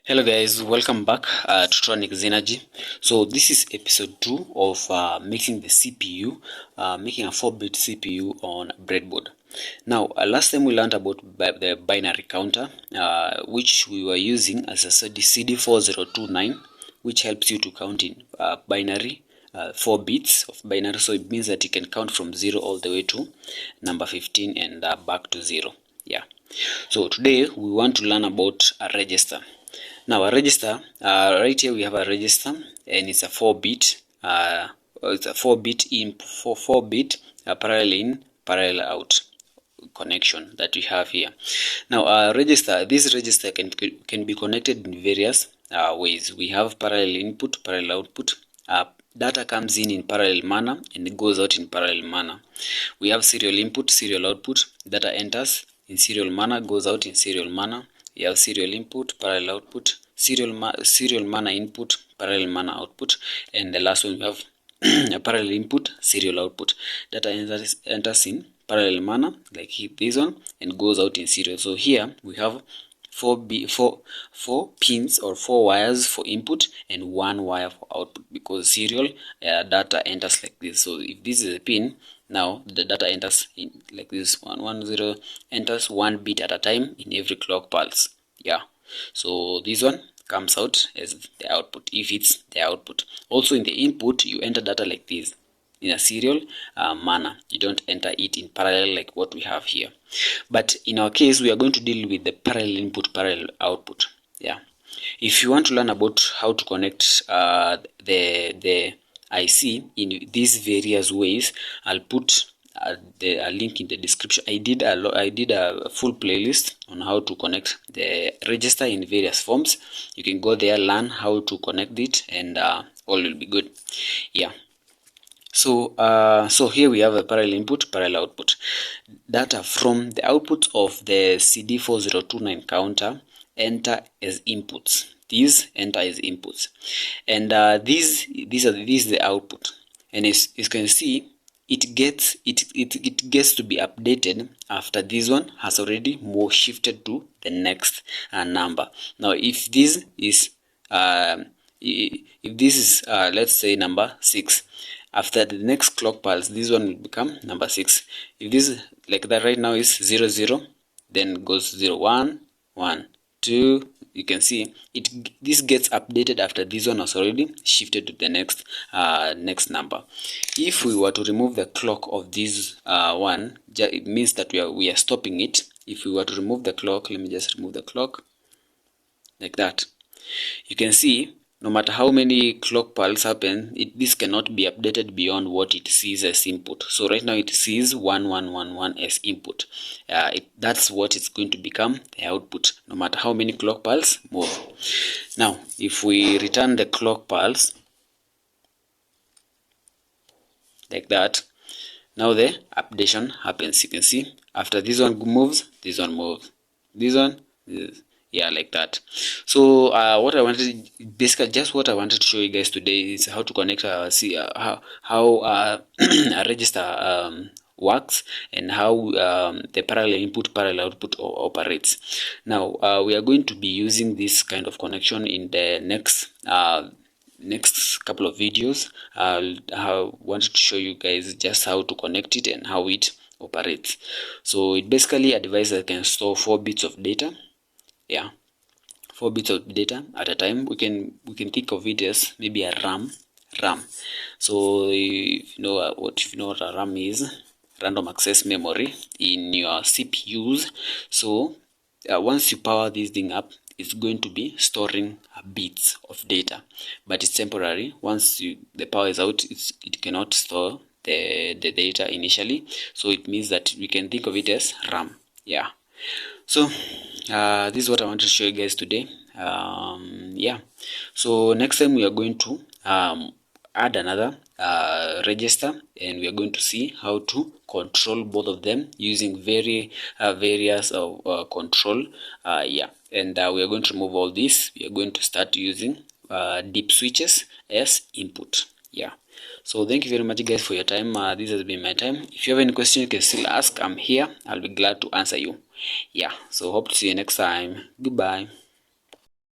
Hello guys, welcome back to Tronics Energy. So this is episode 2 of making the CPU, making a 4-bit CPU on breadboard. Now last time we learned about the binary counter, which we were using as a CD4029, which helps you to count in binary, 4 bits of binary. So it means that you can count from 0 all the way to number 15 and back to 0. Yeah. So today we want to learn about a register. Now a register, right here we have a register, and it's a 4-bit. It's a 4-bit in, 4-bit parallel in, parallel out connection that we have here. Now this register can be connected in various ways. We have parallel input, parallel output. Data comes in parallel manner and it goes out in parallel manner. We have serial input, serial output. Data enters in serial manner, goes out in serial manner. You have serial input, parallel output, serial manner input, parallel manner output, and the last one we have a parallel input, serial output. Data enters in parallel manner like this one and goes out in serial. So here we have four pins or 4 wires for input and 1 wire for output, because serial data enters like this. So if this is a pin, now the data enters in like this. 110 enters 1 bit at a time in every clock pulse. Yeah, so this one comes out as the output if it's the output. Also in the input you enter data like this in a serial manner. You don't enter it in parallel like what we have here. But in our case we are going to deal with the parallel input, parallel output. Yeah, if you want to learn about how to connect the IC in these various ways, I'll put a link in the description. I did a full playlist on how to connect the register in various forms. You can go there, learn how to connect it, and all will be good. Yeah. So so here we have a parallel input, parallel output. Data from the output of the CD4029 counter enter as inputs. These enter as inputs, and these is the output. And as you can see, it gets to be updated after this one has already more shifted to the next number. Now if this is let's say number 6, after the next clock pulse this one will become number 6. If this like that right now is 0 0, then goes 0 1 1 2. You can see this gets updated after this one has already shifted to the next next number. If we were to remove the clock of this one, it means that we are stopping it. If we were to remove the clock, let me just remove the clock like that. You can see no matter how many clock pulses happen, this cannot be updated beyond what it sees as input. So right now it sees 1111 as input. That's what it's going to become, the output, no matter how many clock pulses move. Now if we return the clock pulse like that, now the updation happens. You can see after this one moves, this one moves, this one is, yeah, like that. So what I wanted, basically just what I wanted to show you guys today is how to connect how a register works, and how the parallel input, parallel output operates. Now we are going to be using this kind of connection in the next couple of videos. I wanted to show you guys just how to connect it and how it operates. So it basically a device that can store 4 bits of data. Yeah, 4 bits of data at a time. We can think of it as maybe a RAM. So if you know what a RAM is, random access memory in your CPUs. So once you power this thing up, it's going to be storing bits of data, but it's temporary. Once the power is out, it cannot store the data initially. So it means that we can think of it as RAM. Yeah. So this is what I want to show you guys today. Yeah, so next time we are going to add another register, and we are going to see how to control both of them using various control. Yeah, and we are going to remove all this. We are going to start using deep switches as input. Yeah. So thank you very much guys for your time. This has been my time. If you have any question, you can still ask. I'm here. I'll be glad to answer you. Yeah, so hope to see you next time. Goodbye.